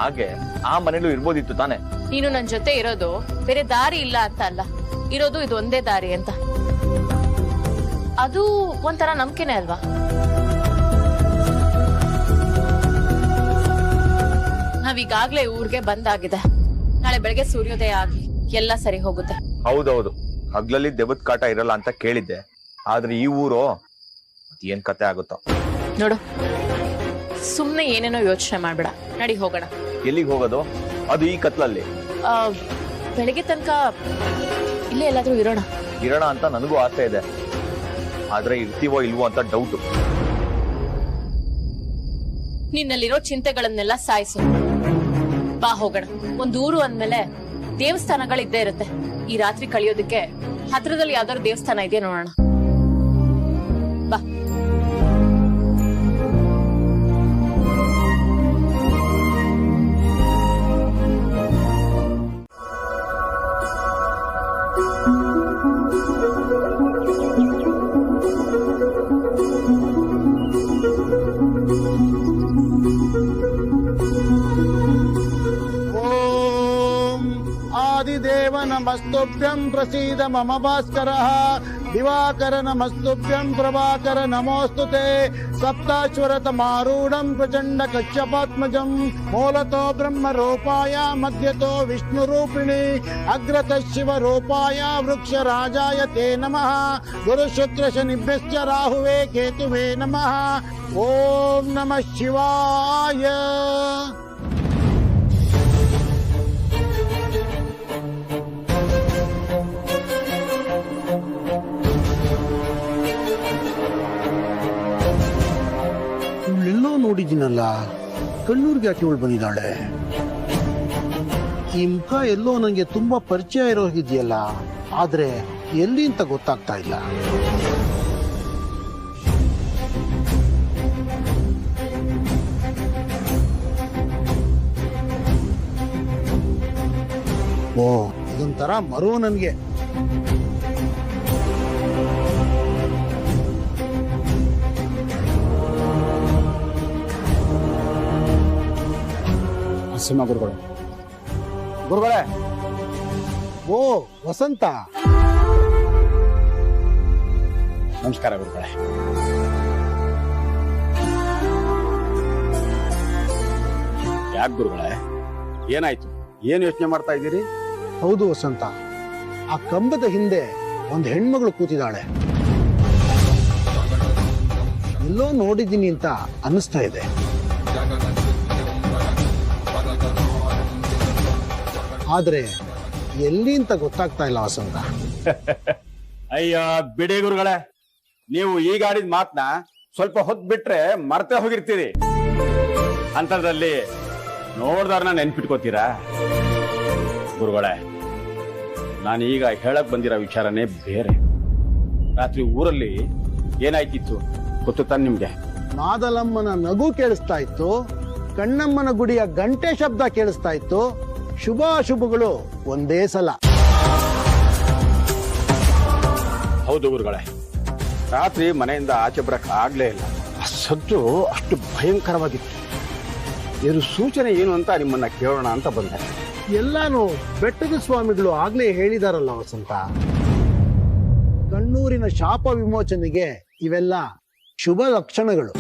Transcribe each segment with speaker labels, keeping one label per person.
Speaker 1: ಹಾಗೆ ಆ ಮನೇಲೂ ಇರ್ಬೋದಿತ್ತು ತಾನೆ.
Speaker 2: ನೀನು ನನ್ ಜೊತೆ ಇರೋದು ಬೇರೆ ದಾರಿ ಇಲ್ಲ ಅಂತ ಅಲ್ಲ, ಇರೋದು ಇದು ಒಂದೇ ದಾರಿ ಅಂತ. ಅದು ಒಂಥರ ನಂಬಿಕೆನೆ ಅಲ್ವಾ? ನಾವೀಗಾಗ್ಲೇ ಊರ್ಗೆ ಬಂದಾಗಿದೆ. ನಾಳೆ ಬೆಳಗ್ಗೆ ಸೂರ್ಯೋದಯ ಆಗ್ಲಿ ಎಲ್ಲ ಸರಿ ಹೋಗುತ್ತೆ.
Speaker 1: ಹೌದೌದು, ಹಗ್ಲಲ್ಲಿ ದೆವ್ವದ ಕಾಟ ಇರಲ್ಲ ಅಂತ ಕೇಳಿದ್ದೆ. ಆದ್ರೆ ಈ ಊರು ಏನ್ ಕತೆ ಆಗುತ್ತೋ
Speaker 2: ನೋಡು. ಸುಮ್ನೆ ಏನೇನೋ ಯೋಚನೆ ಮಾಡ್ಬೇಡ, ನಡಿ ಹೋಗೋಣ.
Speaker 1: ಎಲ್ಲಿಗೆ ಹೋಗೋದು? ಅದು ಈ ಕತ್ಲಲ್ಲಿ?
Speaker 2: ಬೆಳಗ್ಗೆ ತನಕ ಇಲ್ಲೇ ಎಲ್ಲಾದ್ರೂ
Speaker 1: ಇರೋಣ ಅಂತ ನನಗೂ ಆಸೆ ಇದೆ. ಆದ್ರೆ ಇರ್ತೀವೋ ಇಲ್ವೋ ಅಂತ ಡೌಟ್.
Speaker 2: ನಿನ್ನಲ್ಲಿರೋ ಚಿಂತೆಗಳನ್ನೆಲ್ಲ ಸಾಯಿಸು, ಬಾ ಹೋಗೋಣ. ಒಂದ್ ಊರು ಅಂದ್ಮೇಲೆ ದೇವಸ್ಥಾನಗಳಿದ್ದೇ ಇರುತ್ತೆ. ಈ ರಾತ್ರಿ ಕಳಿಯೋದಕ್ಕೆ ಹತ್ರದಲ್ಲಿ ಯಾವ್ದಾದ್ರು ದೇವಸ್ಥಾನ ಇದೆಯಾ ನೋಡೋಣ, ಬಾ.
Speaker 3: आदिदेव नमस्तुभ्यं प्रसीद मम भास्करः दिवाकर नमस्तुभ्यं प्रभाकर नमोस्तुते सप्ताश्वरतमारूढं प्रचंड कच्छपात्मजं मूलतो ब्रह्मरूपाय मध्यतो विष्णुरूपिणी अग्रतः शिवरूपाय वृक्षराजाय ते नमः गुरुशुक्रशनिभ्यश्च राहुवे केतुवे नमः ओम नमः शिवाय। ಎಲ್ಲೋ ನೋಡಿದ್ದೀನಲ್ಲ, ಕಣ್ಣೂರ್ಗೆ ಯಾಕೆ ಇವಳು ಬಂದಿದ್ದಾಳೆ? ಈ ಮುಖ ಎಲ್ಲೋ ನನಗೆ ತುಂಬಾ ಪರಿಚಯ ಇರೋ ಇದೆಯಲ್ಲ, ಆದ್ರೆ ಎಲ್ಲಿ ಅಂತ ಗೊತ್ತಾಗ್ತಾ ಇಲ್ಲ. ಓ, ಇದೊಂಥರ ಮರು ನನ್ಗೆ. ಗುರುಗಳೇ, ಗುರುಗಳೇ. ಓ ವಸಂತ, ನಮಸ್ಕಾರ ಗುರುಗಳೇ.
Speaker 4: ಯಾಕೆ ಗುರುಗಳೇ, ಏನಾಯ್ತು? ಏನ್ ಯೋಚನೆ ಮಾಡ್ತಾ ಇದ್ದೀರಿ?
Speaker 3: ಹೌದು ವಸಂತ, ಆ ಕಂಬದ ಹಿಂದೆ ಒಂದು ಹೆಣ್ಮಗಳು ಕೂತಿದ್ದಾಳೆ. ಎಲ್ಲೋ ನೋಡಿದ್ದೀನಿ ಅಂತ ಅನಿಸ್ತಾ ಇದೆ. ಆದ್ರೆ ಎಲ್ಲಿ ಅಂತ ಗೊತ್ತಾಗ್ತಾ ಇಲ್ಲ ವಸಂತ.
Speaker 4: ಅಯ್ಯ ಬಿಡಿ ಗುರುಗಳೇ, ನೀವು ಈಗ ಆಡಿದ ಮಾತನ್ನ ಸ್ವಲ್ಪ ಹೊತ್ತು ಬಿಟ್ರೆ ಮರ್ತೆ ಹೋಗಿರ್ತೀರಿ. ಅಂತದ್ರಲ್ಲಿ ನೋಡ್ದಾರನ್ನ ನೆನ್ಪಿಟ್ಕೋತೀರಾ? ಗುರುಗಳೇ, ನಾನು ಈಗ ಹೇಳಕ್ ಬಂದಿರೋ ವಿಚಾರನೇ ಬೇರೆ. ರಾತ್ರಿ ಊರಲ್ಲಿ ಏನಾಯ್ತಿತ್ತು ಗೊತ್ತು ತಾನೆ ನಿಮ್ಗೆ?
Speaker 3: ಮಾದಲಮ್ಮನ ನಗು ಕೇಳಿಸ್ತಾ ಇತ್ತು, ಕಣ್ಣಮ್ಮನ ಗುಡಿಯ ಗಂಟೆ ಶಬ್ದ ಕೇಳಿಸ್ತಾ ಇತ್ತು. ಶುಭಾಶುಭಗಳು ಒಂದೇ ಸಲ.
Speaker 4: ಹೌದು ಗುರುಗಳೇ, ರಾತ್ರಿ ಮನೆಯಿಂದ ಆಚೆ ಬರಕ್ ಆಗ್ಲೇ ಇಲ್ಲ. ಆ ಸದ್ದು ಅಷ್ಟು ಭಯಂಕರವಾಗಿತ್ತು. ಇದ್ರ ಸೂಚನೆ ಏನು ಅಂತ ನಿಮ್ಮನ್ನ ಕೇಳೋಣ ಅಂತ ಬಂದೆ.
Speaker 3: ಎಲ್ಲಾನು ಬೆಟ್ಟದ ಸ್ವಾಮಿಗಳು ಆಗ್ಲೇ ಹೇಳಿದಾರಲ್ಲ ವಸಂತ. ಕಣ್ಣೂರಿನ ಶಾಪ ವಿಮೋಚನೆಗೆ ಇವೆಲ್ಲ ಶುಭ ಲಕ್ಷಣಗಳು.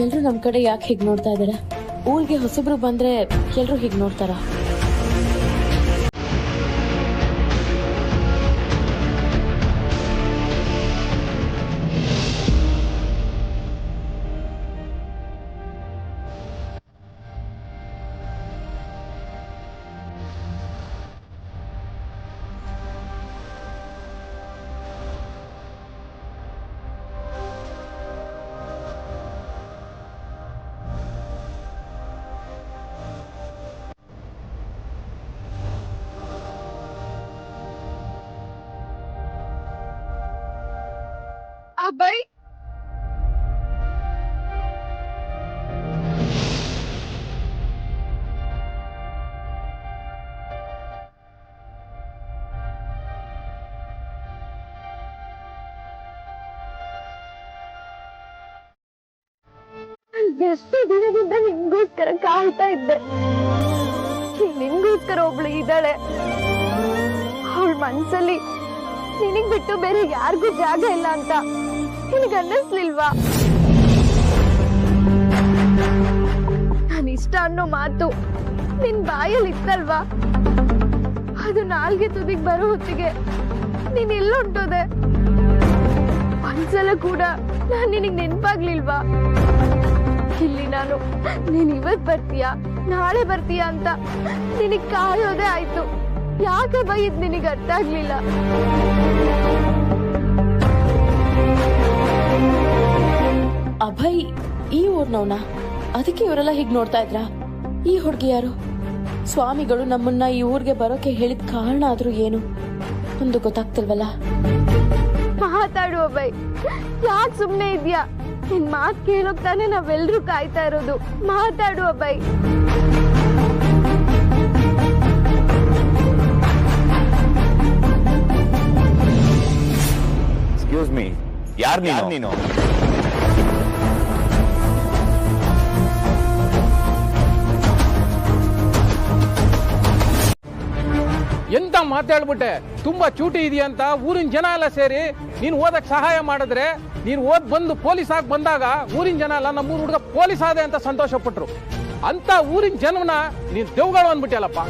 Speaker 2: ಎಲ್ರು ನಮ್ ಕಡೆ ಯಾಕೆ ಹೀಗ್ ನೋಡ್ತಾ ಇದಾರೆ? ಊರಿಗೆ ಹೊಸಬ್ರು ಬಂದ್ರೆ ಎಲ್ರು ಹೀಗ್ ನೋಡ್ತಾರ?
Speaker 5: ಅಬ್ಬಾಯಿ ಎಷ್ಟು ದಿನದಿಂದ ನಿನ್ಗೋಸ್ಕರ ಕಾಯ್ತಾ ಇದ್ದೆ. ನಿನ್ಗೋಸ್ಕರ ಒಬ್ಳು ಇದ್ದಾಳೆ. ಅವಳ ಮನ್ಸಲ್ಲಿ ನಿನಗ್ ಬಿಟ್ಟು ಬೇರೆ ಯಾರಿಗೂ ಜಾಗ ಇಲ್ಲ ಅಂತ ನಿನಗ್ ಅನ್ನಿಸ್ಲಿಲ್ವಾ? ನಾನು ಇಷ್ಟ ಅನ್ನೋ ಮಾತು ನಿನ್ ಬಾಯಲ್ಲಿ ಇತ್ತಲ್ವಾ? ಅದು ನಾಲ್ಗೆ ತುದಿಗ್ ಬರೋ ಹೊತ್ತಿಗೆ ನೀನ್ ಎಲ್ಲೊಂಟೋದೆ. ಒಂದ್ಸಲ ಕೂಡ ನಾನ್ ನಿನಗ್ ನೆನ್ಪಾಗ್ಲಿಲ್ವಾ? ಇಲ್ಲಿ ನಾನು ನೀನ್ ಇವತ್ ಬರ್ತೀಯಾ ನಾಳೆ ಬರ್ತೀಯಾ ಅಂತ ನಿನಗ್ ಕಾಯೋದೇ ಆಯ್ತು. ಯಾಕೆ ಬೈದ್ ನಿನಗ್ ಅರ್ಥ ಆಗ್ಲಿಲ್ಲ?
Speaker 2: ಅಭಯ್ ಈ ಊರ್ನವ್ನ, ಅದಕ್ಕೆ ಇವರೆಲ್ಲ ಹೀಗ್ ನೋಡ್ತಾ ಇದ್ರ? ಈ ಹುಡ್ಗಿ ಯಾರು? ಸ್ವಾಮಿಗಳು ನಮ್ಮನ್ನ ಈ ಊರ್ಗೆ ಬರೋಕೆ ಹೇಳಿದ ಕಾರಣ ಆದ್ರೂ ಏನು ಒಂದು ಗೊತ್ತಾಗ್ತಿಲ್ವಲ್ಲ.
Speaker 5: ಮಾತಾಡು ಅಭಯ್, ಯಾಕೆ ಸುಮ್ನೆ ಇದ್ಯಾ? ನಿನ್ ಮಾತ್ ಕೇಳೋಕ್ ತಾನೆ ನಾವೆಲ್ರೂ ಕಾಯ್ತಾ ಇರೋದು. ಮಾತಾಡು ಅಭಯ್.
Speaker 1: ಎಕ್ಸ್ಕ್ಯೂಸ್ ಮೀ, ಯಾರ್ ನೀನು?
Speaker 6: ಎಂತ ಮಾತಾಡ್ಬಿಟ್ಟೆ? ತುಂಬಾ ಚೂಟಿ ಇದೆಯಂತ ಊರಿನ ಜನ ಎಲ್ಲ ಸೇರಿ ನೀನ್ ಓದಕ್ ಸಹಾಯ ಮಾಡಿದ್ರೆ, ನೀನ್ ಓದ್ ಬಂದು ಪೊಲೀಸ್ ಆಗಿ ಬಂದಾಗ ಊರಿನ ಜನ ಎಲ್ಲ ನಮ್ಮೂರ್ ಹುಡುಗ ಪೊಲೀಸ್ ಆದೆ ಅಂತ ಸಂತೋಷ ಪಟ್ರು. ಅಂತ ಊರಿನ ಜನವನ್ನ ನೀನ್ ದೇವ್ಗಳು ಅಂದ್ಬಿಟ್ಟಲ್ಲಪ್ಪ.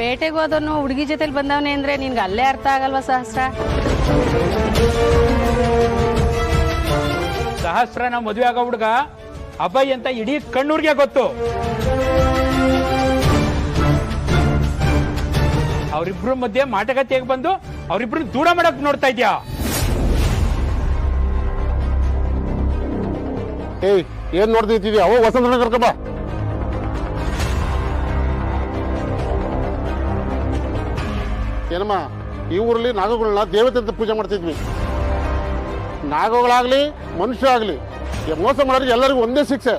Speaker 7: ಪೇಟೆಗೆ ಹೋದವನು ಹುಡುಗಿ ಜೊತೆಲಿ ಬಂದವನೇ ಅಂದ್ರೆ ನಿನ್ಗೆ ಅಲ್ಲೇ ಅರ್ಥ ಆಗಲ್ವಾ ಸಹಸ್ರ?
Speaker 6: ಸಹಸ್ರನ ಮದುವೆ ಆಗೋ ಹುಡುಗ ಅಭಯ್ ಅಂತ ಇಡೀ ಕಣ್ಣೂರ್ಗೆ ಗೊತ್ತು. ಅವರಿಬ್ರು ಮಧ್ಯೆ ಮಾಟುಕತೆಗೆ ಬಂದು ಅವರಿಬ್ರು ದೂರ ಮಾಡಕ್ ನೋಡ್ತಾ ಇದ್ಯಾ?
Speaker 4: ಏನ್ ನೋಡ್ತಿದ್ದೀವಿ? ಅವ ವಸಂತ ಕರ್ಕಬ. ಏನಮ್ಮ, ಈ ಊರಲ್ಲಿ ನಾಗಗಳನ್ನ ದೇವತೆ ಅಂತ ಪೂಜೆ ಮಾಡ್ತಿದ್ವಿ. ನಾಗಗಳಾಗ್ಲಿ ಮನುಷ್ಯ ಆಗ್ಲಿ ಮೋಸ ಮಾಡೋರಿಗೆ ಎಲ್ಲರಿಗೂ ಒಂದೇ ಶಿಕ್ಷೆ.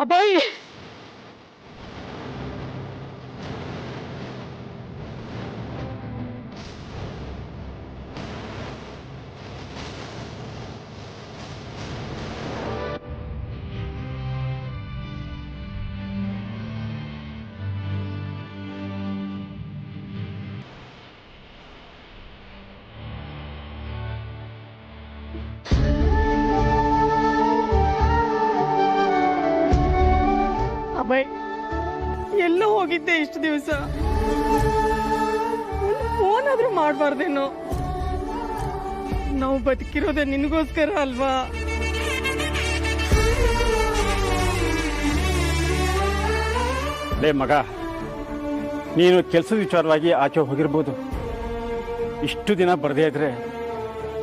Speaker 7: ಅಭಯ್
Speaker 8: ಅಭಯ್, ಎಲ್ಲೋ ಹೋಗಿದ್ದೆ ಇಷ್ಟು ದಿವಸ? ಫೋನ್ ಆದ್ರೂ ಮಾಡ್ಬಾರ್ದೇನೋ? ನಾವು ಬದುಕಿರೋದೇ ನಿನಗೋಸ್ಕರ ಅಲ್ವಾ?
Speaker 4: ಲೇ ಮಗ, ನೀನು ಕೆಲಸದ ವಿಚಾರವಾಗಿ ಆಚೆ ಹೋಗಿರ್ಬೋದು. ಇಷ್ಟು ದಿನ ಬರದೇ ಇದ್ರೆ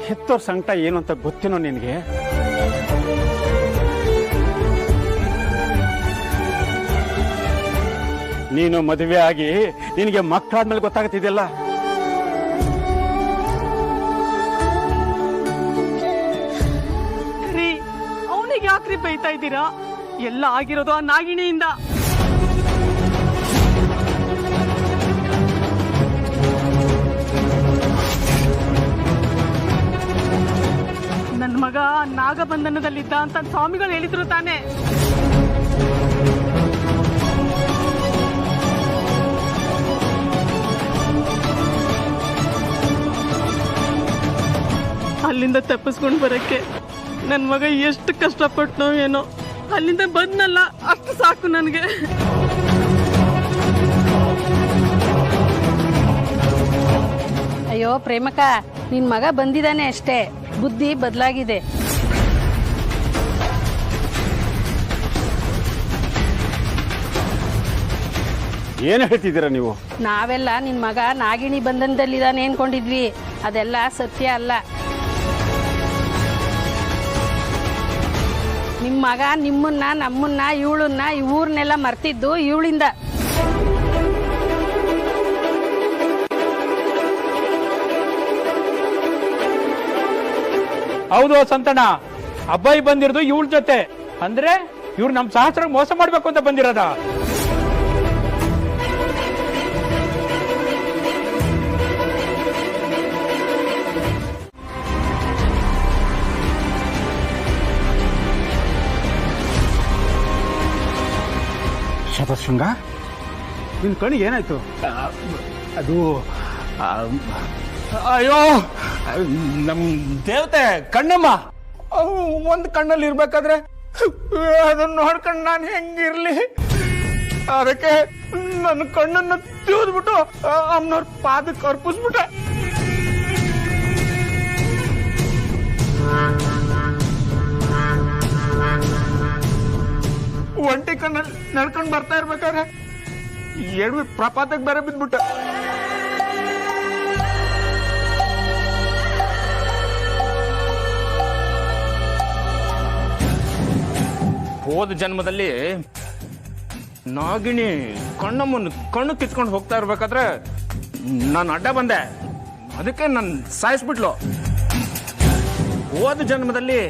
Speaker 4: ಹೆತ್ತೋರ್ ಸಂಕಟ ಏನು ಅಂತ ಗೊತ್ತೇನೋ ನಿನಗೆ? ನೀನು ಮದುವೆ ಆಗಿ ನಿನಗೆ ಮಕ್ಕಳಾದ್ಮೇಲೆ ಗೊತ್ತಾಗ್ತಿದೆಯಲ್ಲ.
Speaker 8: ರೀ, ಅವನಿಗೆ ಯಾಕ್ರಿ ಬೈತಾ ಇದ್ದೀರಾ? ಎಲ್ಲ ಆಗಿರೋದು ಆ ನಾಗಿಣಿಯಿಂದ. ನನ್ನ ಮಗ ನಾಗಬಂಧನದಲ್ಲಿದ್ದ ಅಂತ ಸ್ವಾಮಿಗಳು ಹೇಳಿದ್ರು ತಾನೆ. ಅಲ್ಲಿಂದ ತಪ್ಪಿಸ್ಕೊಂಡು ಬರಕ್ಕೆ ನನ್ನ ಮಗ ಎಷ್ಟು ಕಷ್ಟಪಟ್ಟನೋ ಏನೋ. ಅಲ್ಲಿಂದ ಬಂದ್ನಲ್ಲ, ಅಷ್ಟು ಸಾಕು ನನಗೆ.
Speaker 7: ಅಯ್ಯೋ ಪ್ರೇಮಕ, ನಿನ್ ಮಗ ಬಂದಿದ್ದಾನೆ ಅಷ್ಟೇ, ಬುದ್ಧಿ ಬದಲಾಗಿದೆ.
Speaker 4: ಏನು ಹೇಳ್ತಿದ್ದೀರಾ ನೀವು?
Speaker 7: ನಾವೆಲ್ಲ ನಿನ್ ಮಗ ನಾಗಿಣಿ ಬಂಧನದಲ್ಲಿದ್ದಾನೆ ಅನ್ಕೊಂಡಿದ್ವಿ. ಅದೆಲ್ಲ ಸತ್ಯ ಅಲ್ಲ. ನಿಮ್ ಮಗ ನಿಮ್ಮನ್ನ ನಮ್ಮನ್ನ ಇವಳನ್ನ ಈ ಊರ್ನೆಲ್ಲ ಮರ್ತಿದ್ದು ಇವಳಿಂದ.
Speaker 6: ಹೌದು ಸಂತಣ್ಣ, ಅಬ್ಬಾಯಿ ಬಂದಿರೋದು ಇವಳ ಜೊತೆ. ಅಂದ್ರೆ ಇವ್ರು ನಮ್ ಸಹಸ್ರ ಮೋಸ ಮಾಡ್ಬೇಕು ಅಂತ ಬಂದಿರೋದ.
Speaker 4: ಶತಶೃಂಗ, ನಿನ್ ಕಣಿಗೆ ಏನಾಯ್ತು?
Speaker 6: ಅದು ಅಯ್ಯೋ, ನಮ್ ದೇವತೆ ಕಣ್ಣಮ್ಮ ಒಂದ್ ಕಣ್ಣಲ್ಲಿ ಇರ್ಬೇಕಾದ್ರೆ ಅದನ್ನ ನೋಡ್ಕೊಂಡು ನಾನು ಹೆಂಗಿರ್ಲಿ, ಅದಕ್ಕೆ ನನ್ನ ಕಣ್ಣನ್ನು ತಿವಿದ್ಬಿಟ್ಟು ಅಮ್ಮನವ್ರ ಪಾದಕ್ಕೆ ಅರ್ಪಿಸ್ಬಿಟ್ಟೆ. ಒಂಟಿ ಕಣ್ಣಲ್ಲಿ ನಡ್ಕೊಂಡು ಬರ್ತಾ ಇರ್ಬೇಕಾದ್ರೆ ಎಡವಿ ಪ್ರಪಾತಕ್ಕೆ ಬೇರೆ ಬಿದ್ಬಿಟ್ಟೆ. ಹೋದ ಜನ್ಮದಲ್ಲಿ ನಾಗಿಣಿ ಕಣ್ಣಮ್ಮನ ಕಣ್ಣು ಕಿತ್ಕೊಂಡು ಹೋಗ್ತಾ ಇರ್ಬೇಕಾದ್ರೆ ನಾನು ಅಡ್ಡ ಬಂದೆ, ಅದಕ್ಕೆ ನಾನು ಸಾಯಿಸ್ಬಿಟ್ಲು. ಹೋದ ಜನ್ಮದಲ್ಲಿ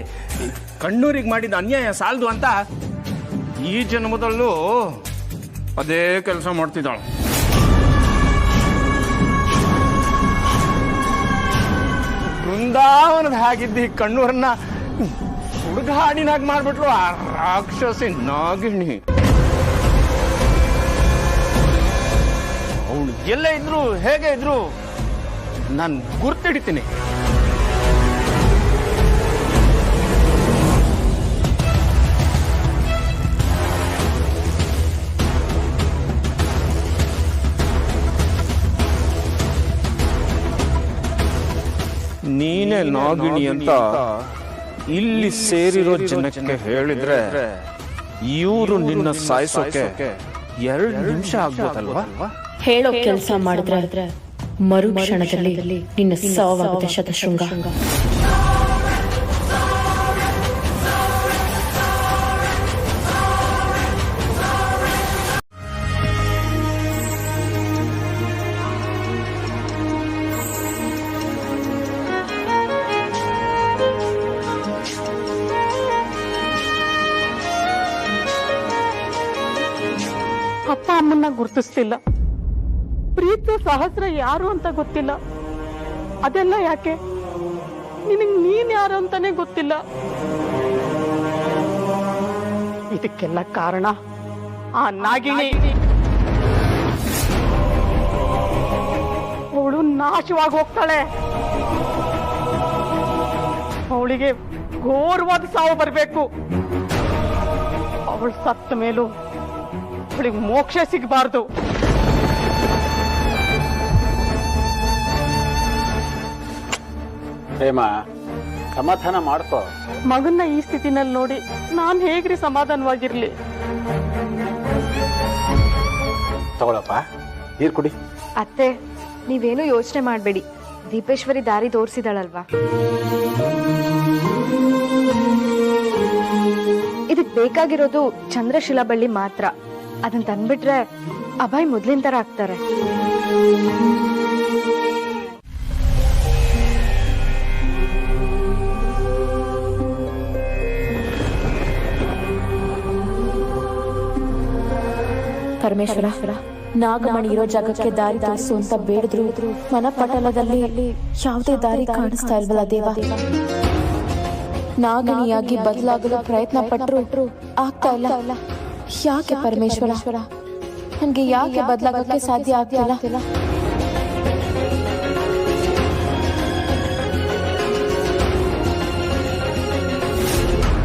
Speaker 6: ಕಣ್ಣೂರಿಗೆ ಮಾಡಿದ ಅನ್ಯಾಯ ಸಾಲದು ಅಂತ ಈ ಜನ್ಮದಲ್ಲೂ ಅದೇ ಕೆಲಸ ಮಾಡ್ತಿದ್ದಾಳು. ಬೃಂದಾವನದ ಹಾಗಿದ್ದ ಈ ಕಣ್ಣೂರನ್ನ ಹುಡುಗ ಹಾಡಿನಾಗ ಮಾಡ್ಬಿಟ್ಲು ಆ ರಾಕ್ಷಸಿ ನಾಗಿಣಿ. ಅವಳು ಎಲ್ಲೇ ಇದ್ರು ಹೇಗೆ ಇದ್ರು ನಾನು ಗುರ್ತಿಡಿತೀನಿ. ನೀನೇ ನಾಗಿಣಿ ಅಂತ ಇಲ್ಲಿ ಸೇರಿರೋ ಜನಕ್ಕೆ ಹೇಳಿದ್ರೆ ಇವರು ನಿನ್ನ ಸಾಯಿಸೋಕೆ 2 ನಿಮಿಷ ಆಗ್ಬೋದಲ್ವಾ?
Speaker 2: ಹೇಳೋ ಕೆಲಸ ಮಾಡಿದ್ರೆ ಮರುಕ್ಷಣದಲ್ಲಿ ನಿನ್ನ ಸಾವಾಗುತ್ತೆ ಶತಶೃಂಗ.
Speaker 8: ಅಪ್ಪ ಅಮ್ಮನ್ನ ಗುರ್ತಿಸ್ತಿಲ್ಲ, ಪ್ರೀತಿ ಸಹಸ್ರ ಯಾರು ಅಂತ ಗೊತ್ತಿಲ್ಲ. ಅದೆಲ್ಲ ಯಾಕೆ? ನಿನಗ್ ನೀನ್ ಯಾರು ಅಂತಾನೆ ಗೊತ್ತಿಲ್ಲ. ಇದಕ್ಕೆಲ್ಲ ಕಾರಣ ಆ ನಾಗಿಣಿ. ಅವಳು ನಾಶವಾಗಿ ಹೋಗ್ತಾಳೆ. ಅವಳಿಗೆ ಘೋರವಾದ ಸಾವು ಬರಬೇಕು. ಅವಳು ಸತ್ತ ಮೇಲೂ ಅವಳಿಗೆ ಮೋಕ್ಷ ಸಿಗಬಾರ್ದು.
Speaker 4: ಪ್ರೇಮ, ಸಮಾಧಾನ ಮಾಡ್ಕೋ.
Speaker 8: ಮಗನ್ನ ಈ ಸ್ಥಿತಿನಲ್ಲಿ ನೋಡಿ ನಾನ್ ಹೇಗ್ರಿ ಸಮಾಧಾನವಾಗಿರ್ಲಿ?
Speaker 4: ತಗೊಳಪ್ಪ, ನೀರ್ ಕುಡಿ.
Speaker 5: ಅತ್ತೆ, ನೀವೇನು ಯೋಚನೆ ಮಾಡ್ಬೇಡಿ. ದೀಪೇಶ್ವರಿ ದಾರಿ ತೋರಿಸಿದಾಳಲ್ವಾ, ಇದಕ್ ಬೇಕಾಗಿರೋದು ಚಂದ್ರಶಿಲಾ ಬಳ್ಳಿ ಮಾತ್ರ. ಅದನ್ನ ತಂದ್ಬಿಟ್ರೆ ಅಭಯ್ ಮೊದ್ಲಿನ ತರ ಆಗ್ತಾರೆ.
Speaker 2: ಪರಮೇಶ್ವರ, ನಾಗಮಣಿ ಇರೋ ಜಾಗಕ್ಕೆ ದಾರಿ ತೋರಿಸು ಅಂತ ಬೇಡಿದ್ರು ಮನಪಟಲದಲ್ಲಿ ಯಾವುದೇ ದಾರಿ ಕಾಣಿಸ್ತಾ ಇಲ್ವಲ್ಲ ದೇವ. ನಾಗಣಿಯಾಗಿ ಬದಲಾಗಲು ಪ್ರಯತ್ನ ಪಟ್ರು ಆಗ್ತಾ ಇಲ್ಲ. ಯಾಕೆ ಪರಮೇಶ್ವರ, ನನ್ಗೆ ಯಾಕೆ ಬದಲಾಗಕ್ಕೆ ಸಾಧ್ಯ ಆಗ್ತಿಲ್ಲ?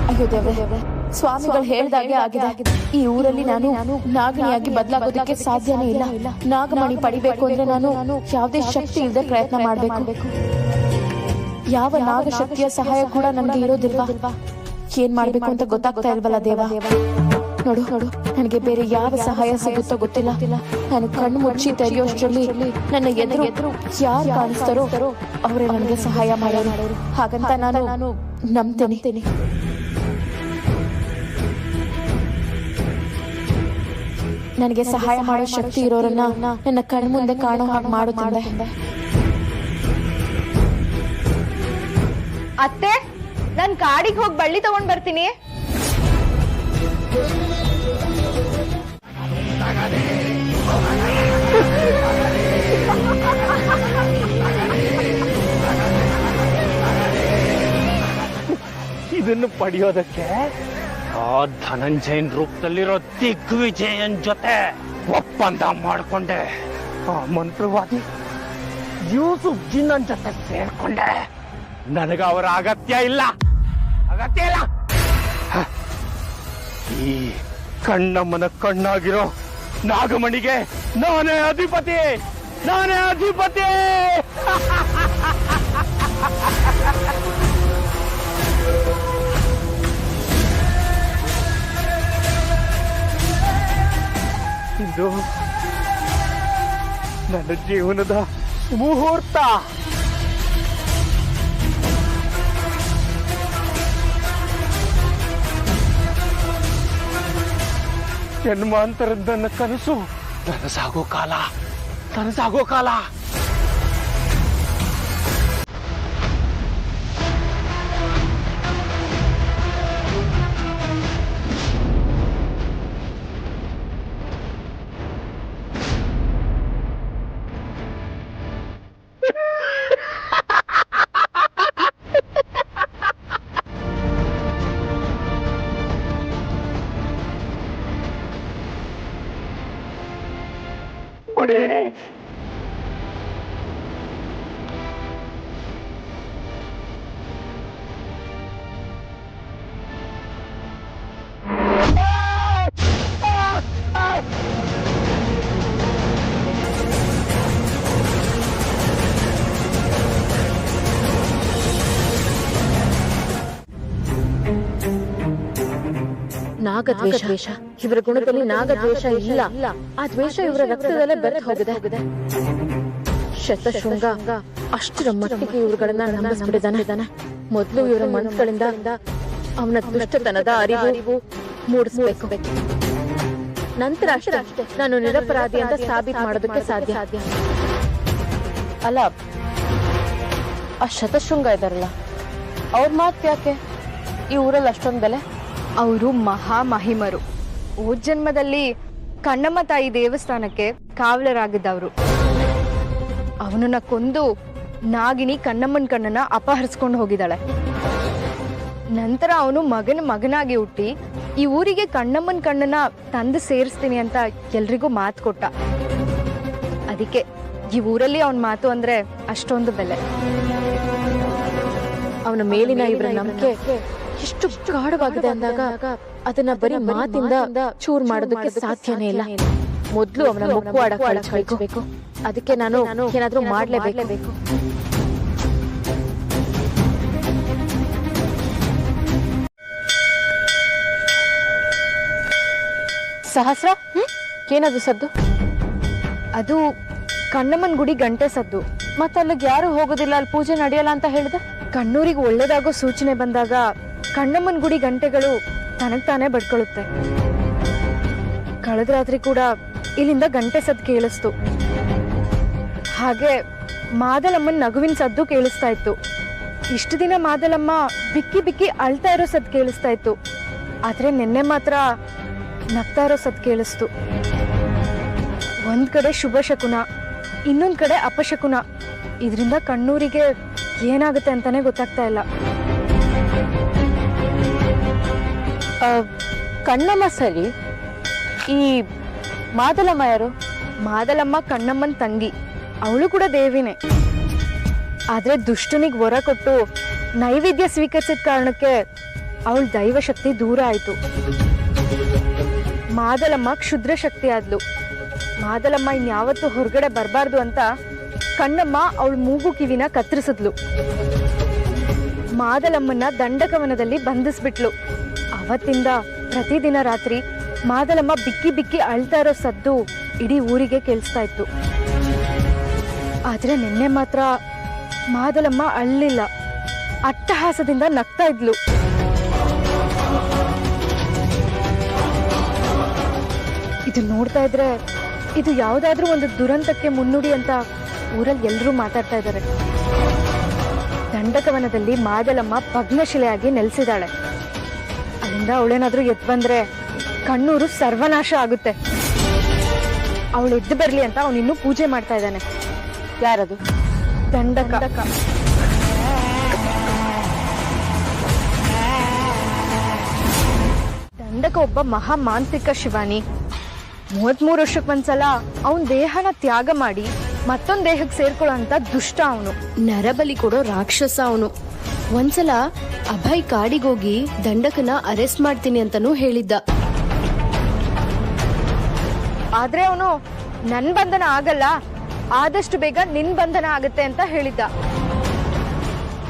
Speaker 2: ಅಯ್ಯೋ ದೇವ್ರೆ, ಸ್ವಾಮಿಗಳು ಹೇಳ್ದಾಗೆ ಆಗಿದೆ. ಈ ಊರಲ್ಲಿ ನಾನು ನಾಗಣಿಯಾಗಿ ಬದಲಾಗೋದಕ್ಕೆ ಸಾಧ್ಯನೇ ಇಲ್ಲ. ನಾಗಮಣಿ ಪಡಿಬೇಕು ಅಂದ್ರೆ ನಾನು ಯಾವುದೇ ಶಕ್ತಿ ಇಲ್ಲದೆ ಪ್ರಯತ್ನ ಮಾಡ್ಬೇಕು. ಯಾವ ನಾಗಶಕ್ತಿಯ ಸಹಾಯ ಕೂಡ ನನ್ಗೆ ಇರೋದಿಲ್ವಾ? ಏನ್ ಮಾಡ್ಬೇಕು ಅಂತ ಗೊತ್ತಾಗ್ತಾ ಇಲ್ವಲ್ಲ ದೇವ. ನೋಡು ನನಗೆ ಬೇರೆ ಯಾವ ಸಹಾಯ ಸಿಗುತ್ತೋ ಗೊತ್ತಿಲ್ಲ. ನಾನು ಕಣ್ಣು ಮುಚ್ಚಿ ತೆರೆಯೋಷ್ಟರಲ್ಲಿ ನನ್ನ ಎದುರು ಯಾರು ಕಾಣಿಸ್ತಾರೋ ಅವರೇ ನನಗೆ ಸಹಾಯ ಮಾಡೋರು. ಹಾಗಂತ ನಾನು ನಂಬ್ತೇನೆ. ನನಗೆ ಸಹಾಯ ಮಾಡೋ ಶಕ್ತಿ ಇರೋರನ್ನ ನನ್ನ ಕಣ್ಣು ಮುಂದೆ ಕಾಣೋ ಹಾಗೆ ಮಾಡುತ್ತಿದ್ದೆ.
Speaker 5: ಅತ್ತೆ, ನಾನ್ ಕಾಡಿಗೆ ಹೋಗಿ ಬಳ್ಳಿ ತಗೊಂಡ್ ಬರ್ತೀನಿ.
Speaker 9: ಇದನ್ನು ಪಡೆಯೋದಕ್ಕೆ ಆ ಧನಂಜಯನ್ ರೂಪದಲ್ಲಿರೋ ದಿಗ್ವಿಜಯನ್ ಜೊತೆ ಒಪ್ಪಂದ ಮಾಡಿಕೊಂಡೆ. ಆ ಮಂತ್ರವಾದಿ ಯೂಸುಫ್ ಜಿನ್ನನ್ ಜೊತೆ ಸೇರ್ಕೊಂಡೆ. ನನಗ ಅವರ ಅಗತ್ಯ ಇಲ್ಲ. ಈ ಕಣ್ಣಮ್ಮನ ಕಣ್ಣಾಗಿರೋ ನಾಗಮಣಿಗೆ ನಾನೇ ಅಧಿಪತಿ. ಇದು ನನ್ನ ಜೀವನದ ಮುಹೂರ್ತ. ಜನ್ಮಾಂತರದ ನನ್ನ ಕನಸು ನನಸಾಗೋ ಕಾಲ.
Speaker 2: ನಾಗದ್ವೇಷ. ಇವರ ಗುಣದಲ್ಲಿ ನಾಗದ್ವೇಷ ಇಲ್ಲ. ಆ ದ್ವೇಷ ಇವರ ರಕ್ತದಲ್ಲೇ ಬೆರೆತು ಹೋಗಿದೆ. ಶತಶೃಂಗ ಅಷ್ಟರ ಮಟ್ಟಿಗೆ ಇವ್ರುಗಳನ್ನ ನಂಬಿಸ್ಬಿಟ್ಟಿದ್ದಾನೆ. ಮೊದಲು ಇವರ ಮನಸ್ಸುಗಳಿಂದ ಅವನ ದುಷ್ಟತನದ ಅರಿವು ಮೂಡಿಸಬೇಕು. ನಂತರ ಅಷ್ಟೇ ನಾನು ನಿರಪರಾಧಿ ಅಂತ ಸಾಬೀತು ಮಾಡೋದಕ್ಕೆ ಸಾಧ್ಯ. ಅಲ್ಲ, ಆ ಶತಶೃಂಗ ಇದಾರಲ್ಲ, ಅವ್ರ ಮಾತು ಯಾಕೆ ಈ ಊರಲ್ಲಿ ಅಷ್ಟೊಂದು ಬೆಲೆ?
Speaker 5: ಅವರು ಮಹಾಮಹಿಮರು. ಹೋದ ಜನ್ಮದಲ್ಲಿ ಕಣ್ಣಮ್ಮ ತಾಯಿ ದೇವಸ್ಥಾನಕ್ಕೆ ಕಾವಲರಾಗಿದ್ದವರು. ಅವನನ್ನ ಕೊಂದು ನಾಗಿನಿ ಕಣ್ಣಮ್ಮನ ಕಣ್ಣನ್ನ ಅಪಹರಿಸ್ಕೊಂಡು ಹೋಗಿದ್ದಾಳೆ. ನಂತರ ಅವನು ಮಗನಾಗಿ ಹುಟ್ಟಿ ಈ ಊರಿಗೆ ಕಣ್ಣಮ್ಮನ ಕಣ್ಣನ್ನ ತಂದು ಸೇರಿಸ್ತೀನಿ ಅಂತ ಎಲ್ರಿಗೂ ಮಾತು ಕೊಟ್ಟ. ಅದಕ್ಕೆ ಈ ಊರಲ್ಲಿ ಅವನ ಮಾತು ಅಂದ್ರೆ ಅಷ್ಟೊಂದು ಬೆಲೆ.
Speaker 2: ಅವನ ಮೇಲಿನ ಇವರ ನಂಬಿಕೆ ಎಷ್ಟು ಗಾಢವಾಗಿದೆ ಅಂದಾಗ ಅದನ್ನ ಬರೀ ಮಾತಿಂದ ಚೂರ್ ಮಾಡೋದಕ್ಕೆ ಸಾಧ್ಯನೇ ಇಲ್ಲ. ಮೊದ್ಲು ಅವನ ಮುಖವಾಡ ಕಳಿಸ್ಬೇಕು. ಅದಕ್ಕೆ ನಾನು ಏನಾದ್ರೂ ಮಾಡ್ಲೇಬೇಕು. ಸಹಸ್ರ, ಏನದು ಸದ್ದು?
Speaker 5: ಅದು ಕಣ್ಣಮ್ಮನ ಗುಡಿ ಗಂಟೆ ಸದ್ದು.
Speaker 2: ಮತ್ತೆ ಅಲ್ಲಿಗೆ ಯಾರು ಹೋಗೋದಿಲ್ಲ, ಅಲ್ಲಿ ಪೂಜೆ ನಡೆಯಲ್ಲ ಅಂತ ಹೇಳಿದೆ.
Speaker 5: ಕಣ್ಣೂರಿಗೆ ಒಳ್ಳೇದಾಗೋ ಸೂಚನೆ ಬಂದಾಗ ಕಣ್ಣಮ್ಮನ ಗುಡಿ ಗಂಟೆಗಳು ತಾನೇ ಬಡ್ಕೊಳ್ಳುತ್ತೆ. ಕಳೆದ ರಾತ್ರಿ ಕೂಡ ಇಲ್ಲಿಂದ ಗಂಟೆ ಸದ್ದು ಕೇಳಿಸ್ತು. ಹಾಗೆ ಮಾದಲಮ್ಮನ ನಗುವಿನ ಸದ್ದು ಕೇಳಿಸ್ತಾ ಇತ್ತು. ಇಷ್ಟು ದಿನ ಮಾದಲಮ್ಮ ಬಿಕ್ಕಿ ಅಳ್ತಾ ಇರೋ ಸದ್ದು ಕೇಳಿಸ್ತಾ ಇತ್ತು. ಆದ್ರೆ ನಿನ್ನೆ ಮಾತ್ರ ನಗ್ತಾ ಇರೋ ಸದ್ದು ಕೇಳಿಸ್ತು. ಒಂದ್ ಕಡೆ ಶುಭ ಶಕುನ, ಇನ್ನೊಂದ್ ಕಡೆ ಅಪಶಕುನ. ಇದರಿಂದ ಕಣ್ಣೂರಿಗೆ ಏನಾಗುತ್ತೆ ಅಂತಾನೆ ಗೊತ್ತಾಗ್ತಾ ಇಲ್ಲ.
Speaker 2: ಕಣ್ಣಮ್ಮ ಸರಿ, ಈ ಮಾದಲಮ್ಮ ಯಾರು?
Speaker 5: ಮಾದಲಮ್ಮ ಕಣ್ಣಮ್ಮನ ತಂಗಿ. ಅವಳು ಕೂಡ ದೇವಿನೇ. ಆದ್ರೆ ದುಷ್ಟನಿಗೆ ವರ ಕೊಟ್ಟು ನೈವೇದ್ಯ ಸ್ವೀಕರಿಸಿದ ಕಾರಣಕ್ಕೆ ಅವಳ ದೈವ ಶಕ್ತಿ ದೂರ ಆಯ್ತು. ಮಾದಲಮ್ಮ ಕ್ಷುದ್ರ ಶಕ್ತಿ ಆದ್ಲು. ಮಾದಲಮ್ಮ ಇನ್ಯಾವತ್ತೂ ಹೊರಗಡೆ ಬರಬಾರ್ದು ಅಂತ ಕಣ್ಣಮ್ಮ ಅವಳ ಮೂಗು ಕಿವಿನ ಕತ್ತರಿಸಿದ್ಲು. ಮಾದಲಮ್ಮನ್ನ ದಂಡಕವನದಲ್ಲಿ ಬಂಧಿಸ್ಬಿಟ್ಲು. ಅವತ್ತಿಂದ ಪ್ರತಿದಿನ ರಾತ್ರಿ ಮಾದಲಮ್ಮ ಬಿಕ್ಕಿ ಬಿಕ್ಕಿ ಅಳ್ತಾ ಇರೋ ಸದ್ದು ಇಡೀ ಊರಿಗೆ ಕೇಳಿಸ್ತಾ ಇತ್ತು. ಆದ್ರೆ ನಿನ್ನೆ ಮಾತ್ರ ಮಾದಲಮ್ಮ ಅಳ್ಳಿಲ್ಲ, ಅಟ್ಟಹಾಸದಿಂದ ನಗ್ತಾ ಇದ್ಲು. ಇದು ನೋಡ್ತಾ ಇದ್ರೆ ಇದು ಯಾವ್ದಾದ್ರೂ ಒಂದು ದುರಂತಕ್ಕೆ ಮುನ್ನುಡಿ ಅಂತ ಊರಲ್ಲಿ ಎಲ್ಲರೂ ಮಾತಾಡ್ತಾ ಇದ್ದಾರೆ. ದಂಡಕವನದಲ್ಲಿ ಮಾದಲಮ್ಮ ಭಗ್ನಶಿಲೆಯಾಗಿ ನೆಲೆಸಿದಾಳೆ. ಅಲ್ಲಿಂದ ಅವಳೇನಾದ್ರೂ ಎದ್ದು ಬಂದ್ರೆ ಕಣ್ಣೂರು ಸರ್ವನಾಶ ಆಗುತ್ತೆ. ಅವಳು ಎದ್ದು ಬರ್ಲಿ ಅಂತ ಅವನಿನ್ನೂ ಪೂಜೆ ಮಾಡ್ತಾ ಇದ್ದಾನೆ.
Speaker 2: ಯಾರದು?
Speaker 5: ದಂಡಕ. ದಂಡಕ ಒಬ್ಬ ಮಹಾ ಮಾಂತ್ರಿಕ ಶಿವಾನಿ. 33 ವರ್ಷಕ್ಕೆ ಒಂದ್ಸಲ ಅವನ್ ದೇಹನ ತ್ಯಾಗ ಮಾಡಿ ಮತ್ತೊಂದ್ ದೇಹಕ್ಕೆ ಸೇರ್ಕೊಳ್ಳೋ ಅಂತ ದುಷ್ಟ ಅವನು.
Speaker 10: ನರಬಲಿ ಕೊಡೋ ರಾಕ್ಷಸ ಅವನು. ಒಂದ್ಸಲ ಅಭಯ್ ಕಾಡಿಗೋಗಿ ದಂಡಕನ ಅರೆಸ್ಟ್ ಮಾಡ್ತೀನಿ ಅಂತಾನೂ ಹೇಳಿದ್ದ.
Speaker 5: ಆದ್ರೆ ಅವನು ನನ್ ಬಂಧನ ಆಗಲ್ಲ, ಆದಷ್ಟು ಬೇಗ ನಿನ್ ಬಂಧನ ಆಗತ್ತೆ ಅಂತ ಹೇಳಿದ್ದ.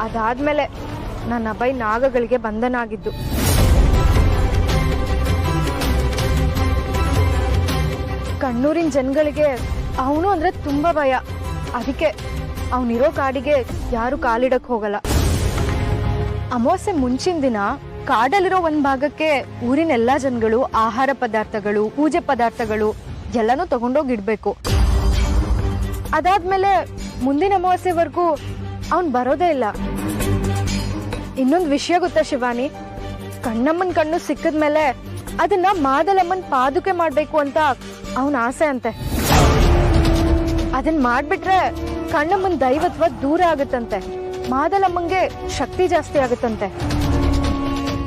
Speaker 5: ಅದಾದ್ಮೇಲೆ ನನ್ನ ಅಭಯ್ ನಾಗಗಳಿಗೆ ಬಂಧನ ಆಗಿದ್ದು. ಕಣ್ಣೂರಿನ ಜನಗಳಿಗೆ ಅವನು ಅಂದ್ರೆ ತುಂಬಾ ಭಯ. ಅದಕ್ಕೆ ಅವನಿರೋ ಕಾಡಿಗೆ ಯಾರು ಕಾಲಿಡಕ್ ಹೋಗಲ್ಲ. ಅಮಾವಾಸ್ಯೆ ಮುಂಚಿನ ದಿನ ಕಾಡಲ್ಲಿರೋ ಒಂದ್ ಭಾಗಕ್ಕೆ ಊರಿನ ಎಲ್ಲಾ ಜನಗಳು ಆಹಾರ ಪದಾರ್ಥಗಳು, ಪೂಜೆ ಪದಾರ್ಥಗಳು ಎಲ್ಲಾನು ತಗೊಂಡೋಗಿಡ್ಬೇಕು. ಅದಾದ್ಮೇಲೆ ಮುಂದಿನ ಅಮಾವಾಸ್ಯೆವರೆಗೂ ಅವನ್ ಬರೋದೇ ಇಲ್ಲ. ಇನ್ನೊಂದು ವಿಷಯ ಗೊತ್ತಾ ಶಿವಾನಿ? ಕಣ್ಣಮ್ಮನ್ ಕಣ್ಣು ಸಿಕ್ಕದ್ಮೇಲೆ ಅದನ್ನ ಮಾದಲಮ್ಮನ್ ಪಾದುಕೆ ಮಾಡ್ಬೇಕು ಅಂತ ಅವನ ಆಸೆ ಅಂತೆ. ಅದನ್ನ ಮಾಡ್ಬಿಟ್ರೆ ಕಣ್ಣಮ್ಮನ್ ದೈವತ್ವ ದೂರ ಆಗುತ್ತಂತೆ, ಮಾದಲಮ್ಮಂಗೆ ಶಕ್ತಿ ಜಾಸ್ತಿ ಆಗುತ್ತಂತೆ.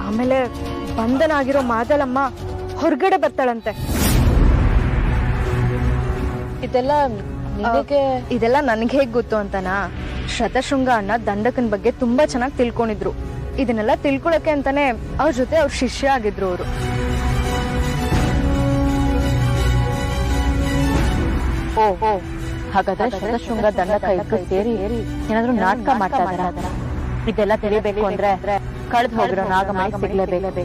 Speaker 5: ಆಮೇಲೆ ಬಂಧನ ಆಗಿರೋ ಮಾದಲಮ್ಮ ಹೊರಗಡೆ ಬರ್ತಾಳಂತೆ. ಇದೆಲ್ಲ ನನ್ಗೆ ಹೇಗ್ ಗೊತ್ತು ಅಂತನಾ? ಶತಶೃಂಗ ಅಣ್ಣ ದಂಡಕನ್ ಬಗ್ಗೆ ತುಂಬಾ ಚೆನ್ನಾಗಿ ತಿಳ್ಕೊಂಡಿದ್ರು. ಇದನ್ನೆಲ್ಲ ತಿಳ್ಕೊಳಕ್ಕೆ ಅಂತಾನೆ ಅವ್ರ ಜೊತೆ ಅವ್ರ ಶಿಷ್ಯ ಆಗಿದ್ರು ಅವರು.
Speaker 2: ಓ ಹಾಗಾದ್ರೆ ಶತಶೃಂಗ ದಂಡಕ ಇಬ್ರು ಸೇರಿ ಏನಾದ್ರೂ ನಾಟಕ ಮಾಡ್ತಾ ಇದಾರ? ಇದೆಲ್ಲ ತಿಳಿಬೇಕು ಅಂದ್ರೆ ಕಳೆದು ಹೋಗಿರೋ ನಾಗಮಣಿ ಸಿಗ್ಲೇಬೇಕು.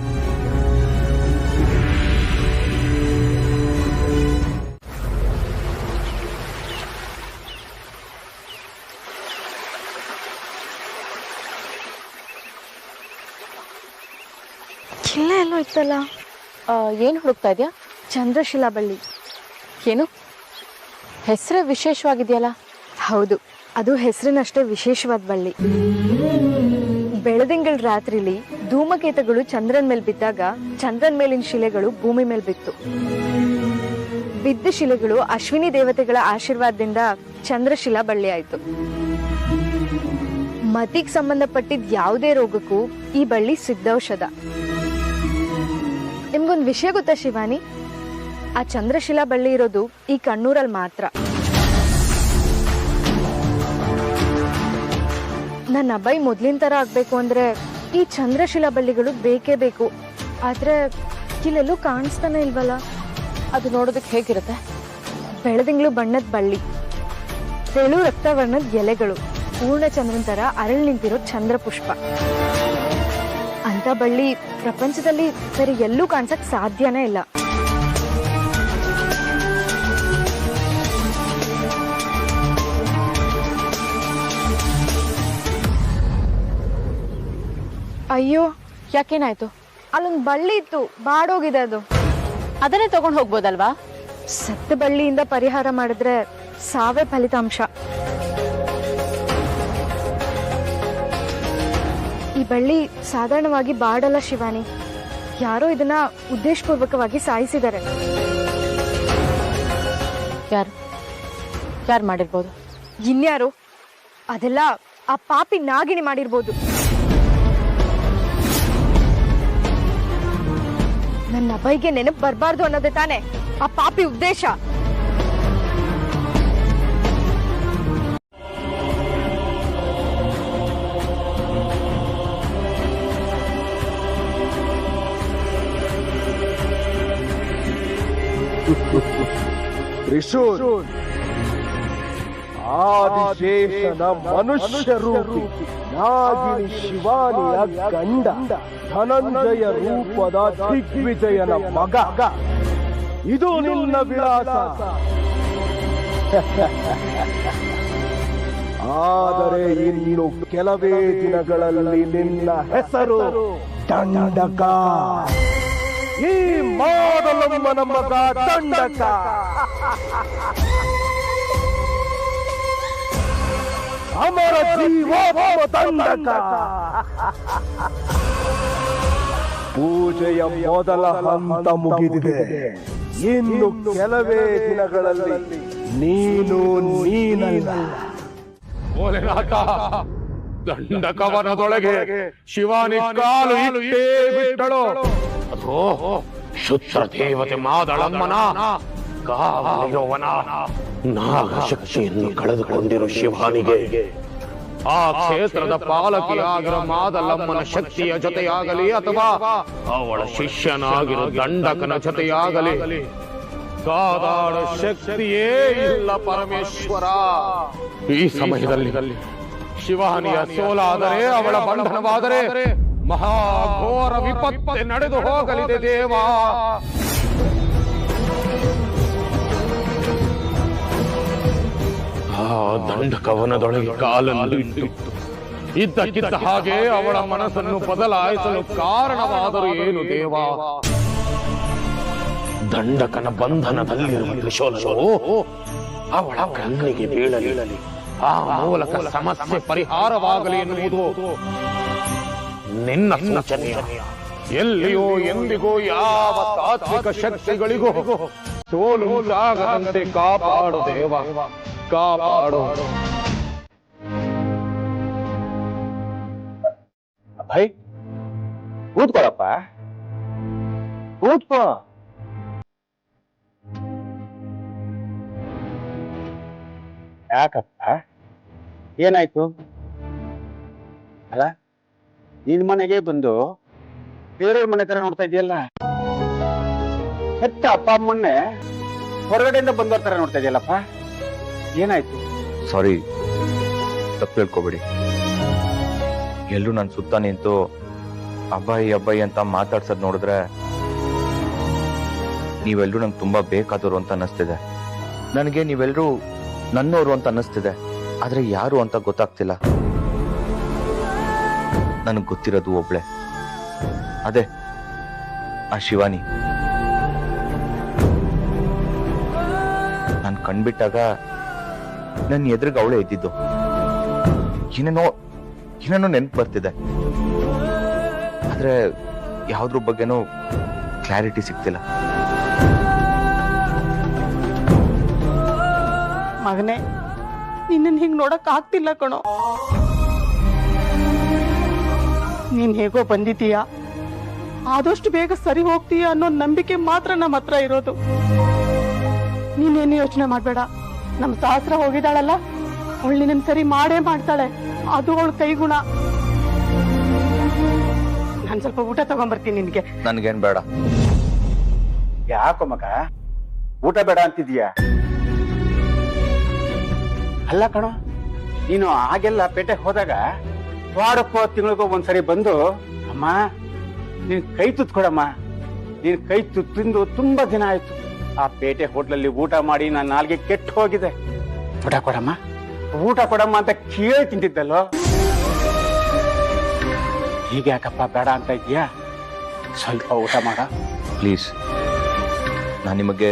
Speaker 5: ಇಲ್ಲೇ ಎಲ್ಲೋ ಇತ್ತಲ್ಲ.
Speaker 2: ಏನ್ ಹುಡುಕ್ತಾ ಇದ್ಯಾ?
Speaker 5: ಚಂದ್ರಶಿಲಾ ಬಳ್ಳಿ.
Speaker 2: ಏನು ಹೆಸರೇ ವಿಶೇಷವಾಗಿದೆಯಲ್ಲ?
Speaker 5: ಹೌದು, ಅದು ಹೆಸರಿನಷ್ಟೇ ವಿಶೇಷವಾದ ಬಳ್ಳಿ. ಬೆಳದಿಂಗಳ ರಾತ್ರಿಲಿ ಧೂಮಕೇತಗಳು ಚಂದ್ರನ್ ಮೇಲೆ ಬಿದ್ದಾಗ ಚಂದ್ರನ್ ಮೇಲಿನ ಶಿಲೆಗಳು ಭೂಮಿ ಮೇಲೆ ಬಿತ್ತು. ಬಿದ್ದ ಶಿಲೆಗಳು ಅಶ್ವಿನಿ ದೇವತೆಗಳ ಆಶೀರ್ವಾದದಿಂದ ಚಂದ್ರಶಿಲಾ ಬಳ್ಳಿ ಆಯ್ತು. ಮತಿಗೆ ಸಂಬಂಧಪಟ್ಟಿದ್ದ ಯಾವುದೇ ರೋಗಕ್ಕೂ ಈ ಬಳ್ಳಿ ಸಿದ್ಧೌಷಧ. ನಿಮ್ಗೊಂದು ವಿಷಯ ಗೊತ್ತಾ ಶಿವಾನಿ? ಆ ಚಂದ್ರಶಿಲಾ ಬಳ್ಳಿ ಇರೋದು ಈ ಕಣ್ಣೂರಲ್ಲಿ ಮಾತ್ರ. ನನ್ನ ಅಭಯ್ ಮೊದ್ಲಿನ ತರ ಆಗ್ಬೇಕು ಅಂದ್ರೆ ಈ ಚಂದ್ರಶಿಲಾ ಬಳ್ಳಿಗಳು ಬೇಕೇ ಬೇಕು. ಆದ್ರೆ ಇಲ್ಲೆಲ್ಲೂ ಕಾಣಿಸ್ತಾನೆ ಇಲ್ವಲ್ಲ.
Speaker 2: ಅದು ನೋಡೋದಕ್ಕೆ ಹೇಗಿರುತ್ತೆ?
Speaker 5: ಬೆಳದಿಂಗ್ಳು ಬಣ್ಣದ ಬಳ್ಳಿ, ತೆಳು ರಕ್ತವರ್ಣದ ಎಲೆಗಳು, ಪೂರ್ಣ ಚಂದ್ರನ್ ತರ ಅರಳು ನಿಂತಿರೋ ಚಂದ್ರ ಪುಷ್ಪ. ಅಂತ ಬಳ್ಳಿ ಪ್ರಪಂಚದಲ್ಲಿ ಬೇರೆ ಎಲ್ಲೂ ಕಾಣಿಸಕ್ ಸಾಧ್ಯನೇ ಇಲ್ಲ. ಅಯ್ಯೋ,
Speaker 2: ಯಾಕೇನಾಯ್ತು?
Speaker 5: ಅಲ್ಲೊಂದು ಬಳ್ಳಿ ಇತ್ತು, ಬಾಡೋಗಿದೆ ಅದು.
Speaker 2: ಅದನ್ನೇ ತಗೊಂಡು ಹೋಗ್ಬೋದಲ್ವಾ?
Speaker 5: ಸತ್ತ ಬಳ್ಳಿಯಿಂದ ಪರಿಹಾರ ಮಾಡಿದ್ರೆ ಸಾವೇ ಫಲಿತಾಂಶ. ಈ ಬಳ್ಳಿ ಸಾಧಾರಣವಾಗಿ ಬಾಡಲ್ಲ ಶಿವಾನಿ. ಯಾರೋ ಇದನ್ನ ಉದ್ದೇಶಪೂರ್ವಕವಾಗಿ ಸಾಯಿಸಿದ್ದಾರೆ.
Speaker 2: ಯಾರು ಮಾಡಿರ್ಬೋದು?
Speaker 5: ಇನ್ಯಾರು? ಅದೆಲ್ಲ ಆ ಪಾಪಿ ನಾಗಿಣಿ ಮಾಡಿರ್ಬೋದು. ನನ್ನ ಅಭಯ್ಗೆ ನೆನಪು ಬರಬಾರ್ದು ಅನ್ನೋದೇ ತಾನೆ ಆ ಪಾಪಿ ಉದ್ದೇಶ.
Speaker 9: ಆದಿಶೇಷನ ಮನುಷ್ಯ ರೂಪಿ ನಾಗಿನಿ ಶಿವಾನಿಯ ಗಂಡ ಧನಂಜಯ ರೂಪದ ದಿಗ್ವಿಜಯನ ಮಗ. ಇದು ನಿನ್ನ ವಿಳಾಸ. ಆದರೆ ಇನ್ನು ಕೆಲವೇ ದಿನಗಳಲ್ಲಿ ನಿನ್ನ ಹೆಸರು ದಂಡಕ. ಈ ಮಾದಲಮ್ಮನ ಮಗ ದಂಡಕ. ಅಮರ ಜೀವಾತ್ಮ ದಂಡಕ. ಪೂಜೆಯ ಮೊದಲ ಹಂತ ಮುಗಿದಿದೆ. ಇನ್ನು ಕೆಲವೇ ದಿನಗಳಲ್ಲಿ ನೀನಲ್ಲ.
Speaker 6: ಭೋಲೆನಾಥ, ದಂಡಕವನದೊಳಗೆ ಶಿವಾನಿ ಕಾಲು ಇಟ್ಟೇ ಬಿಟ್ಟಳು. ಅದು ಶುದ್ಧ ದೇವತೆ ಮಾದಳಮ್ಮನ ಕಾವಲಿರುವವನ ನಾಗಶಕ್ತಿಯನ್ನು ಕಳೆದುಕೊಂಡಿರುವ ಶಿವಾನಿಗೆ ಆ ಕ್ಷೇತ್ರದ ಪಾಲಕಿಯಾಗಿರೋ ಮಾದಲಮ್ಮನ ಶಕ್ತಿಯ ಜೊತೆಯಾಗಲಿ ಅಥವಾ ಅವಳ ಶಿಷ್ಯನಾಗಿರೋ ದಂಡಕನ ಜೊತೆಯಾಗಲಿ ಕಾದಾಡ ಶಕ್ತಿಯೇ ಇಲ್ಲ ಪರಮೇಶ್ವರ. ಈ ಸಮಯದಲ್ಲಿ ಶಿವಾನಿಯ ಸೋಲಾದರೆ, ಅವಳ ಬಂಧನವಾದರೆ ಮಹಾಘೋರ ವಿಪತ್ತೆ ನಡೆದು ಹೋಗಲಿದೆ ದೇವ. ಆ ದಂಡಕವನದೊಳಗೆ ಕಾಲನ್ನು ಇಟ್ಟು ಇದ್ದಕ್ಕಿದ್ದ ಹಾಗೆ ಅವಳ ಮನಸ್ಸನ್ನು ಬದಲಾಯಿಸಲು ಕಾರಣವಾದರೂ ಏನು ದೇವ? ದಂಡಕನ ಬಂಧನದಲ್ಲಿರುವ ತ್ರಿಶೂಲವು ಅವಳ ಕಣ್ಣಿಗೆ ಬೀಳಲಿ, ಆ ಮೂಲಕ ಸಮಸ್ಯೆ ಪರಿಹಾರವಾಗಲಿ ಎನ್ನುವುದು ನಿನ್ನ ಸೂಚನೆಯ. ಎಲ್ಲಿಯೋ ಎಂದಿಗೂ ಯಾವ ತಾತ್ವಿಕ ಶಕ್ತಿಗಳಿಗೂ ಸೋಲು ಉಂಟಾಗದಂತೆ ಕಾಪಾಡು ದೇವ, ಕಾಪಾಡು.
Speaker 4: ಅಭಯ್, ಕೂತ್ಕೊಳಪ್ಪ, ಕೂತ್ಕೋ. ಯಾಕಪ್ಪ, ಏನಾಯ್ತು? ಅಲ್ಲ, ನಿನ್ ಮನೆಗೆ ಬಂದು ಬೇರೆಯವ್ರ ಮನೆ ತರ ನೋಡ್ತಾ ಇದೆಯಲ್ಲ. ಹೆತ್ತ ಅಪ್ಪ ಅಮ್ಮನ್ನೇ ಹೊರಗಡೆಯಿಂದ ಬಂದವ್ರ ತರ ನೋಡ್ತಾ ಇದೆಯಲ್ಲಪ್ಪ. ಏನಾಯ್ತು?
Speaker 1: ಸಾರಿ, ತಪ್ಪು ಹೇಳ್ಕೊಬೇಡಿ. ಎಲ್ಲರೂ ನನ್ನ ಸುತ್ತ ನಿಂತು ಅಬ್ಬಾಯಿ ಅಂತ ಮಾತಾಡ್ಸೋದ್ ನೋಡಿದ್ರೆ ನೀವೆಲ್ಲರೂ ನಂಗೆ ತುಂಬಾ ಬೇಕಾದವರು ಅಂತ ಅನ್ನಿಸ್ತಿದೆ. ನನಗೆ ನೀವೆಲ್ಲರೂ ನನ್ನವರು ಅಂತ ಅನ್ನಿಸ್ತಿದೆ, ಆದ್ರೆ ಯಾರು ಅಂತ ಗೊತ್ತಾಗ್ತಿಲ್ಲ. ನನಗೆ ಗೊತ್ತಿರೋದು ಒಬ್ಳೆ, ಅದೇ ಆ ಶಿವಾನಿ. ನಾನು ಕಣ್ಬಿಟ್ಟಾಗ ನನ್ನ ಎದುರಿಗೆ ಅವಳೇ ಇದ್ದಿದ್ದು. ಏನೇನೋ ನೆನ್ಪು ಬರ್ತಿದೆ, ಆದ್ರೆ ಯಾವ್ದ್ರ ಬಗ್ಗೆನೂ ಕ್ಲಾರಿಟಿ ಸಿಗ್ತಿಲ್ಲ.
Speaker 8: ಮಗನೇ, ನಿನ್ನ ಹಿಂಗ್ ನೋಡಕ್ ಆಗ್ತಿಲ್ಲ ಕಣೋ. ನೀನ್ ಹೇಗೋ ಬಂದಿದ್ದೀಯಾ, ಆದಷ್ಟು ಬೇಗ ಸರಿ ಹೋಗ್ತೀಯ ಅನ್ನೋ ನಂಬಿಕೆ ಮಾತ್ರ ನಮ್ಮ ಹತ್ರ ಇರೋದು. ನೀನೇನು ಯೋಚನೆ ಮಾಡ್ಬೇಡ. ನಮ್ ಸಹಸ್ರ ಹೋಗಿದ್ದಾಳಲ್ಲ, ಅವಳು ನಿನ್ನ ಸರಿ ಮಾಡೇ ಮಾಡ್ತಾಳೆ. ಅದು ಅವಳ ಕೈಗುಣ. ನಾನ್ ಸ್ವಲ್ಪ ಊಟ ತಗೊಂಡ್ಬರ್ತೀನಿ ನಿನ್ಗೆ.
Speaker 1: ನನ್ಗೇನ್ ಬೇಡ.
Speaker 4: ಯಾಕೋ ಮಗ ಊಟ ಬೇಡ ಅಂತಿದ್ಯಾ? ಅಲ್ಲ ಕಣೋ, ನೀನು ಆಗೆಲ್ಲ ಪೇಟೆಗೆ ಹೋದಾಗ ವಾರಕ್ಕೋ ತಿಂಗಳಿಗೋ ಒಂದ್ಸರಿ ಬಂದು, ಅಮ್ಮ ನೀನ್ ಕೈ ತುತ್ಕೊಡಮ್ಮ, ನೀನ್ ಕೈ ತುತ್ತಿಂದು ತುಂಬಾ ದಿನ ಆಯ್ತು. ಆ ಪೇಟೆ ಹೋಟ್ಲಲ್ಲಿ ಊಟ ಮಾಡಿ ನನ್ನ ನಾಲ್ಗೆ ಕೆಟ್ಟು ಹೋಗಿದೆ. ಊಟ ಕೊಡಮ್ಮ, ಊಟ ಕೊಡಮ್ಮ ಅಂತ ಕೇಳಿ ತಿಂತಿದ್ದಲ್ಲೋ. ಹೀಗೆ ಯಾಕಪ್ಪ ಬೇಡ ಅಂತ ಇದೀಯಾ? ಸ್ವಲ್ಪ ಊಟ ಮಾಡ
Speaker 1: ಪ್ಲೀಸ್. ನಾನು ನಿಮಗೆ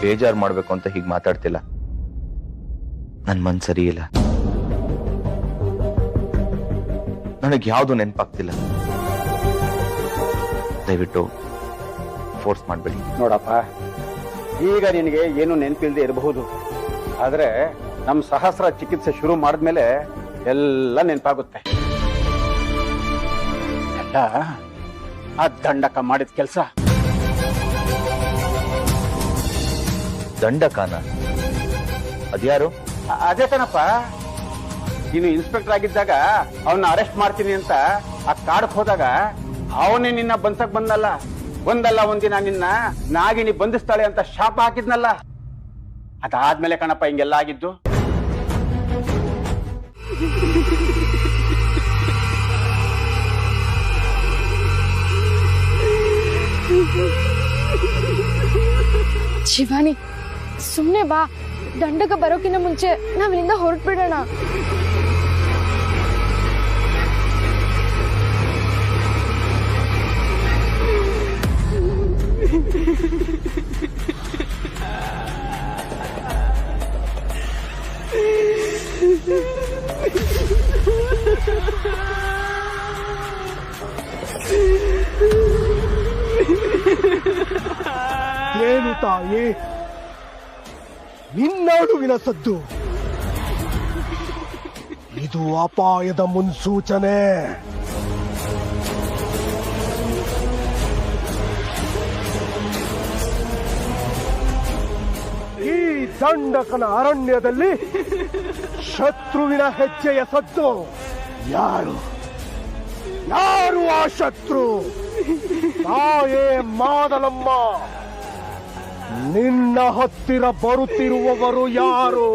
Speaker 1: ಬೇಜಾರು ಮಾಡ್ಬೇಕು ಅಂತ ಹೀಗೆ ಮಾತಾಡ್ತಿಲ್ಲ. ನನ್ ಮನ್ ಸರಿ ಇಲ್ಲ, ನನಗೆ ಯಾವುದು ನೆನಪಾಗ್ತಿಲ್ಲ. ದಯವಿಟ್ಟು ಫೋರ್ಸ್ ಮಾಡ್ಬೇಡಿ.
Speaker 4: ನೋಡಪ್ಪ, ಈಗ ನಿನಗೆ ಏನು ನೆನಪಿಲ್ದೆ ಇರಬಹುದು, ಆದ್ರೆ ನಮ್ ಸಹಸ್ರ ಚಿಕಿತ್ಸೆ ಶುರು ಮಾಡಿದ್ಮೇಲೆ ಎಲ್ಲ ನೆನಪಾಗುತ್ತೆ. ಎಲ್ಲ ಆ ದಂಡಕ ಮಾಡಿದ ಕೆಲಸ.
Speaker 1: ದಂಡಕಾನ? ಅದ್ಯಾರು?
Speaker 4: ಅದೇ ಕಣಪ್ಪ, ನೀನು ಇನ್ಸ್ಪೆಕ್ಟರ್ ಆಗಿದ್ದಾಗ ಅವನ್ನ ಅರೆಸ್ಟ್ ಮಾಡ್ತೀನಿ ಅಂತ ಆ ಕಾಡಕ್ ಹೋದಾಗ ಅವನೇ ನಿನ್ನ ಬಂಧಕ್ ಬಂದಲ್ಲ. ಒಂದಲ್ಲ ಒಂದಿನ ನಿನ್ನ ನಾಗಿನಿ ಬಂಧಿಸ್ತಾಳೆ ಅಂತ ಶಾಪ ಹಾಕಿದ್ನಲ್ಲ. ಅದಾದ್ಮೇಲೆ ಕಣಪ್ಪ ಹಿಂಗೆಲ್ಲ ಆಗಿದ್ದು.
Speaker 5: ಶಿವಾನಿ ಸುಮ್ನೆ ಬಾ, ದಂಡಕ ಬರೋಕಿನ್ನ ಮುಂಚೆ ನಾವಿಲ್ಲಿಂದ ಹೊರಟ್ಬಿಡೋಣ.
Speaker 9: ಏನು ತಾಯಿ ನಿನ್ನಡುವಿನ ಸದ್ದು? ಇದು ಅಪಾಯದ ಮುನ್ಸೂಚನೆ. ಈ ದಂಡಕನ ಅರಣ್ಯದಲ್ಲಿ ಶತ್ರುವಿನ ಹೆಜ್ಜೆಯ ಸದ್ದು. ಯಾರು ಯಾರು ಆ ಶತ್ರು? ತಾಯೇ ಮಾದಲಮ್ಮ, ನಿನ್ನ ಹತ್ತಿರ ಬರುತ್ತಿರುವವರು ಯಾರು?